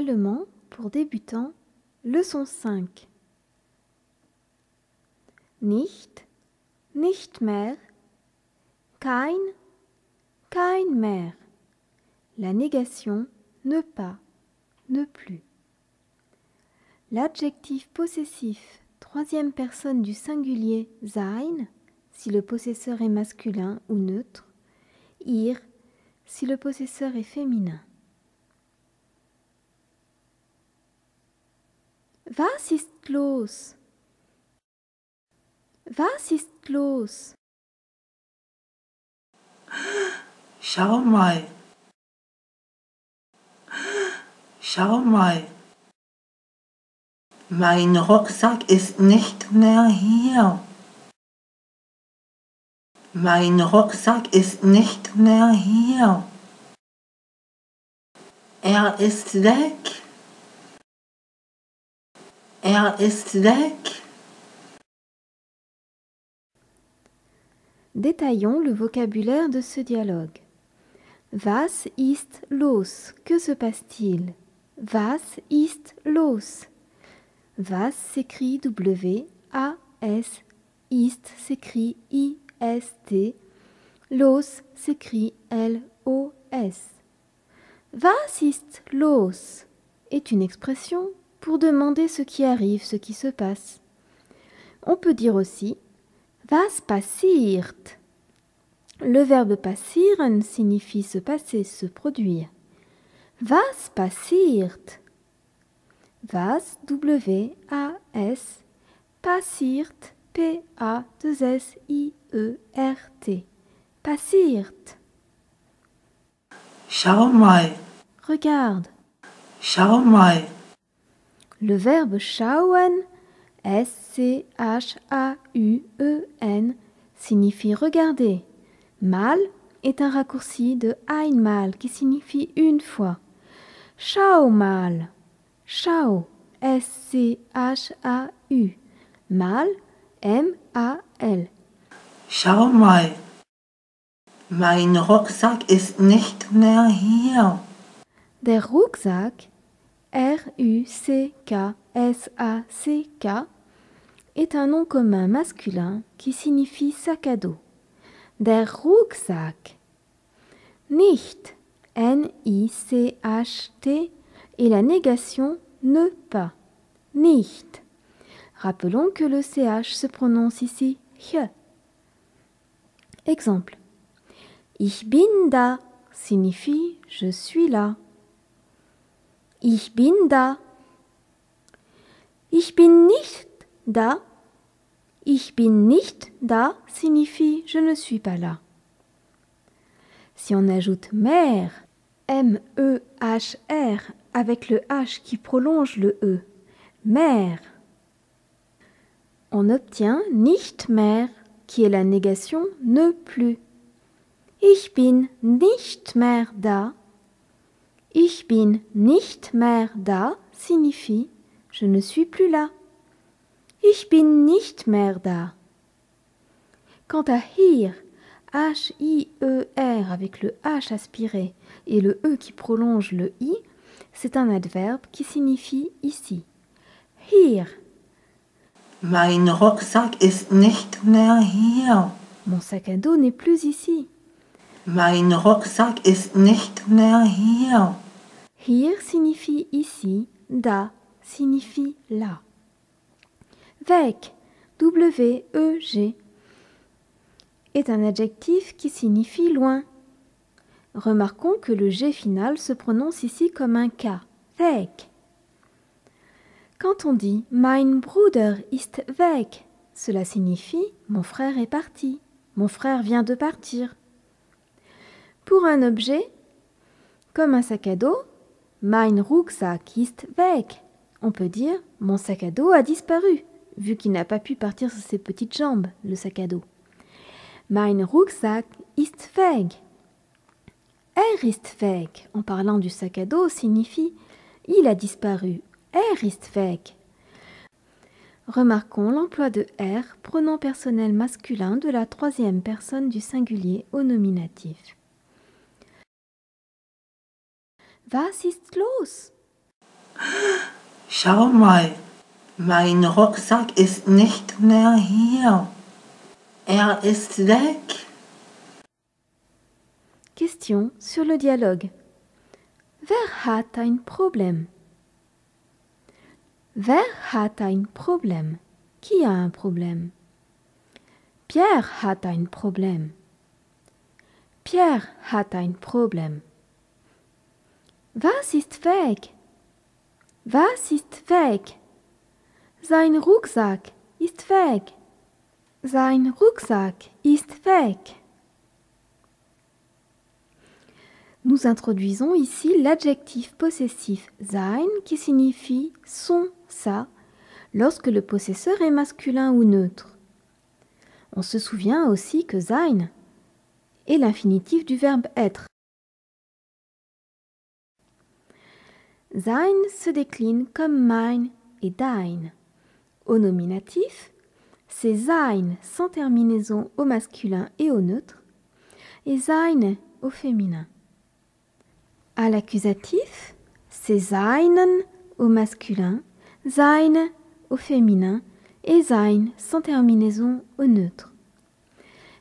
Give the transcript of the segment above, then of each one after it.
Allemand pour débutants, leçon 5. Nicht, nicht mehr, kein, kein mehr. La négation, ne pas, ne plus. L'adjectif possessif, troisième personne du singulier sein, si le possesseur est masculin ou neutre, ihr, si le possesseur est féminin. Was ist los? Was ist los? Schau mal. Schau mal. Mein Rucksack ist nicht mehr hier. Mein Rucksack ist nicht mehr hier. Er ist weg. Er ist weg. Détaillons le vocabulaire de ce dialogue. Was ist los? Que se passe-t-il? Was ist los? Was s'écrit W-A-S, ist s'écrit I-S-T, los s'écrit L-O-S. Was ist los est une expression pour demander ce qui arrive, ce qui se passe. On peut dire aussi was passiert. Le verbe passieren signifie se passer, se produire. Was passiert? Was, W-A-S, passiert, P-A-2-S-I-E-R-T. Passiert. Schau mal. Regarde. Schau mal. Le verbe schauen, S-C-H-A-U-E-N, signifie regarder. Mal est un raccourci de einmal qui signifie une fois. Schau mal. Schau, S-C-H-A-U. Mal, M-A-L. Schau mal. Mein Rucksack ist nicht mehr hier. Der Rucksack, R-U-C-K-S-A-C-K, est un nom commun masculin qui signifie sac à dos. Der Rucksack. Nicht, N-I-C-H-T, et la négation ne pas. Nicht. Rappelons que le CH se prononce ici ch. Exemple. Ich bin da signifie je suis là. Ich bin da. Ich bin nicht da. Ich bin nicht da signifie je ne suis pas là. Si on ajoute mer, M-E-H-R, avec le H qui prolonge le E, mer, on obtient nicht mehr, qui est la négation ne plus. Ich bin nicht mehr da. Ich bin nicht mehr da signifie je ne suis plus là. Ich bin nicht mehr da. Quant à hier, H-I-E-R avec le H aspiré et le E qui prolonge le I, c'est un adverbe qui signifie ici. Hier. Mein Rucksack ist nicht mehr hier. Mon sac à dos n'est plus ici. Mein Rucksack ist nicht mehr hier. Hier signifie ici, da signifie là. Weg, W-E-G, est un adjectif qui signifie loin. Remarquons que le G final se prononce ici comme un K, weg. Quand on dit mein Bruder ist weg, cela signifie mon frère est parti, mon frère vient de partir. Pour un objet, comme un sac à dos, mein Rucksack ist weg. On peut dire mon sac à dos a disparu, vu qu'il n'a pas pu partir sur ses petites jambes, le sac à dos. Mein Rucksack ist weg. Ist weg, en parlant du sac à dos, signifie il a disparu. Ist weg. Remarquons l'emploi de pronom personnel masculin de la troisième personne du singulier au nominatif. Was ist los? Schau mal, mein Rucksack ist nicht mehr hier. Er ist weg. Question sur le dialogue. Wer hat ein Problem? Wer hat ein Problem? Qui a un problème? Pierre hat ein Problem. Pierre hat ein Problem. Was ist weg? Was ist weg? Sein Rucksack ist weg. Sein Rucksack ist weg. Nous introduisons ici l'adjectif possessif sein qui signifie son, ça, lorsque le possesseur est masculin ou neutre. On se souvient aussi que sein est l'infinitif du verbe être. Sein se décline comme mein et dein. Au nominatif, c'est sein sans terminaison au masculin et au neutre, et sein au féminin. À l'accusatif, c'est seinen au masculin, sein au féminin et sein sans terminaison au neutre.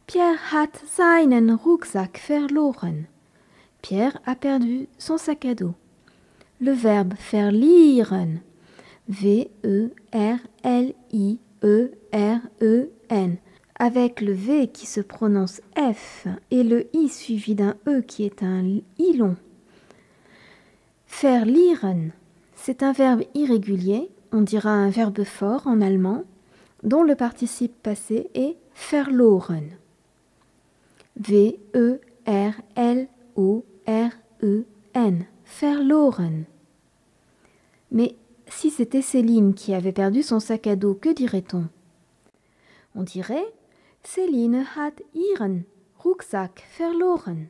Pierre hat seinen Rucksack verloren. Pierre a perdu son sac à dos. Le verbe verlieren, V-E-R-L-I-E-R-E-N, avec le V qui se prononce F et le I suivi d'un E qui est un I long. Verlieren, c'est un verbe irrégulier, on dira un verbe fort en allemand, dont le participe passé est verloren. V-E-R-L-O-R-E-N, verloren. Mais si c'était Céline qui avait perdu son sac à dos, que dirait-on? On dirait Céline hat ihren Rucksack verloren.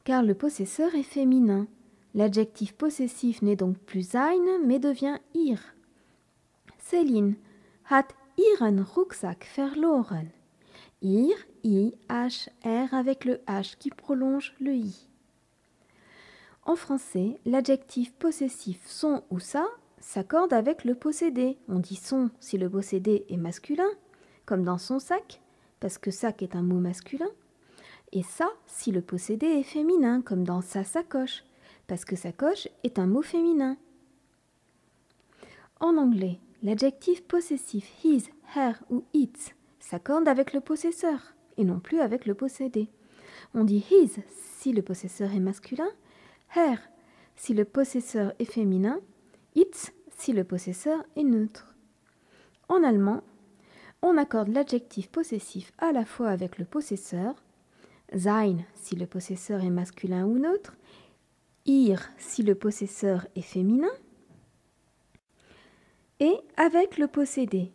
Car le possesseur est féminin. L'adjectif possessif n'est donc plus sein, mais devient ihr. Céline hat ihren Rucksack verloren. Ir, I, H, R avec le H qui prolonge le I. En français, l'adjectif possessif son ou ça s'accorde avec le possédé. On dit son si le possédé est masculin, comme dans son sac, parce que sac est un mot masculin, et ça si le possédé est féminin, comme dans sa sacoche, parce que sacoche est un mot féminin. En anglais, l'adjectif possessif his, her ou its s'accorde avec le possesseur, et non plus avec le possédé. On dit his si le possesseur est masculin, her si le possesseur est féminin, its si le possesseur est neutre. En allemand, on accorde l'adjectif possessif à la fois avec le possesseur, sein si le possesseur est masculin ou neutre, ihr si le possesseur est féminin, et avec le possédé,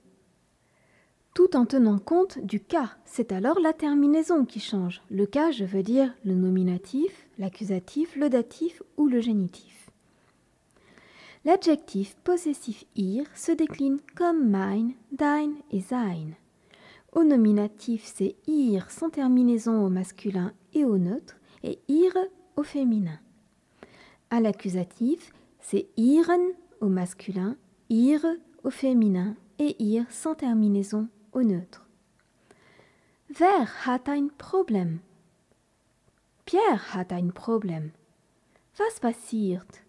tout en tenant compte du cas. C'est alors la terminaison qui change. Le cas, je veux dire le nominatif, l'accusatif, le datif ou le génitif. L'adjectif possessif ir se décline comme mein, dein et sein. Au nominatif, c'est ir sans terminaison au masculin et au neutre, et ir au féminin. À l'accusatif, c'est ihren au masculin, ihre au féminin et ir sans terminaison au neutre. Wer hat ein Problem? Pierre hat ein Problem. Was passiert?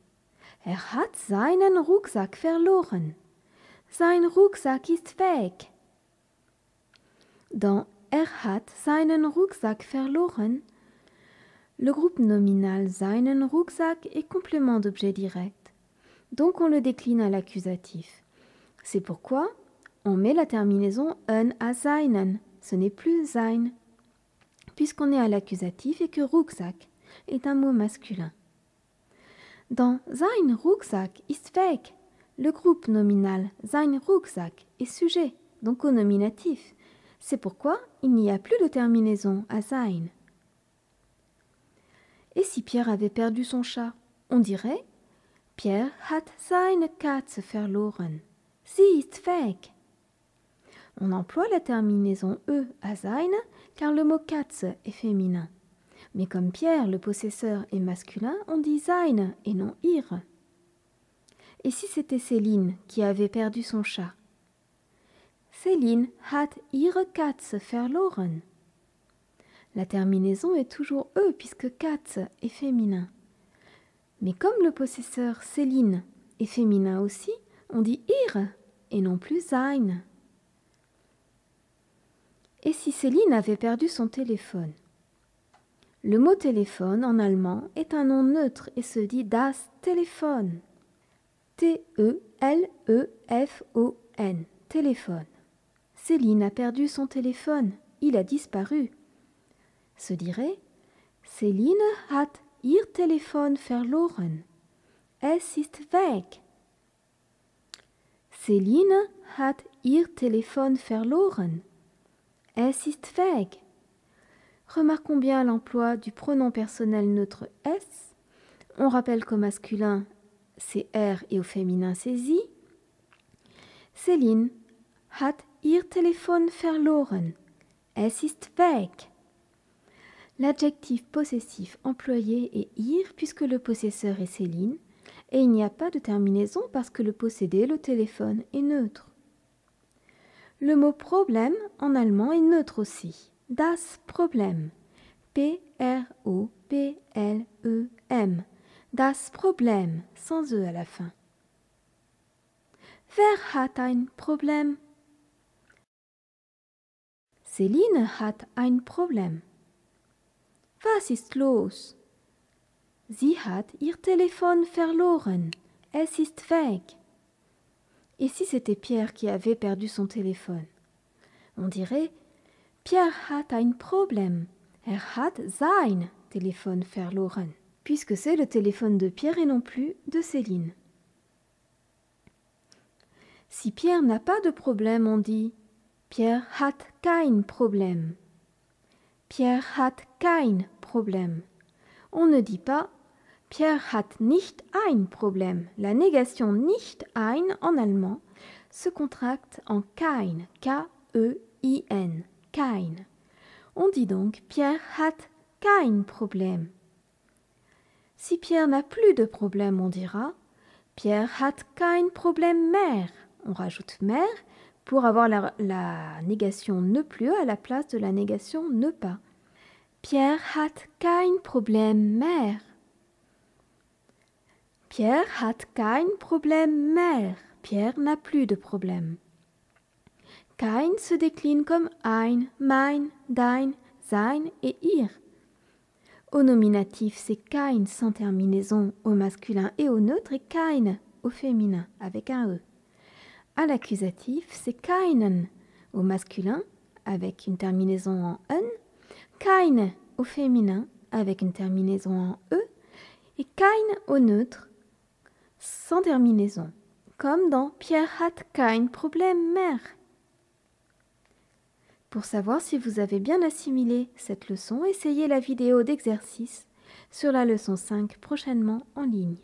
Er hat seinen Rucksack verloren. Sein Rucksack ist weg. Dans er hat seinen Rucksack verloren, le groupe nominal seinen Rucksack est complément d'objet direct, donc on le décline à l'accusatif. C'est pourquoi on met la terminaison en à seinen, ce n'est plus sein, puisqu'on est à l'accusatif et que Rucksack est un mot masculin. Dans sein Rucksack ist weg, le groupe nominal sein Rucksack est sujet, donc au nominatif. C'est pourquoi il n'y a plus de terminaison à sein. Et si Pierre avait perdu son chat, on dirait Pierre hat seine Katze verloren. Sie ist weg. On emploie la terminaison e à sein car le mot Katze est féminin. Mais comme Pierre, le possesseur, est masculin, on dit sein et non ir. Et si c'était Céline qui avait perdu son chat? Céline hat ihre Katze verloren. La terminaison est toujours E puisque Katze est féminin. Mais comme le possesseur Céline est féminin aussi, on dit ihre et non plus sein. Et si Céline avait perdu son téléphone? Le mot téléphone en allemand est un nom neutre et se dit das Telefon. T-E-L-E-F-O-N, téléphone. Céline a perdu son téléphone, il a disparu. Se dirait Céline hat ihr Telefon verloren. Es ist weg. Céline hat ihr Telefon verloren. Es ist weg. Remarquons bien l'emploi du pronom personnel neutre S. On rappelle qu'au masculin, c'est R et au féminin, c'est Sie. Céline hat ihr Telefon verloren. Es ist weg. L'adjectif possessif employé est ihr puisque le possesseur est Céline et il n'y a pas de terminaison parce que le possédé, le téléphone, est neutre. Le mot problème en allemand est neutre aussi. Das Problem. P-R-O-B-L-E-M. Das Problem, sans E à la fin. Wer hat ein Problem? Céline hat ein Problem. Was ist los? Sie hat ihr Telefon verloren. Es ist weg. Et si c'était Pierre qui avait perdu son téléphone? On dirait Pierre hat ein Problem. Hat sein Telefon verloren, puisque c'est le téléphone de Pierre et non plus de Céline. Si Pierre n'a pas de problème, on dit Pierre hat kein Problem. Pierre hat kein Problem. On ne dit pas Pierre hat nicht ein Problem. La négation nicht ein en allemand se contracte en kein, K-E-I-N, kein. On dit donc Pierre hat kein Problem. Si Pierre n'a plus de problème, on dira Pierre hat kein Problem mehr. On rajoute mehr pour avoir la négation ne plus à la place de la négation ne pas. Pierre hat kein Problem mehr. Pierre hat kein Problem mehr. Pierre n'a plus de problème. Kein se décline comme ein, mein, dein, sein et ihr. Au nominatif, c'est kein sans terminaison au masculin et au neutre et kein au féminin avec un E. À l'accusatif, c'est keinen au masculin avec une terminaison en en, keine au féminin avec une terminaison en e et kein au neutre sans terminaison, comme dans Pierre hat kein Problem mehr. Pour savoir si vous avez bien assimilé cette leçon, essayez la vidéo d'exercice sur la leçon 5 prochainement en ligne.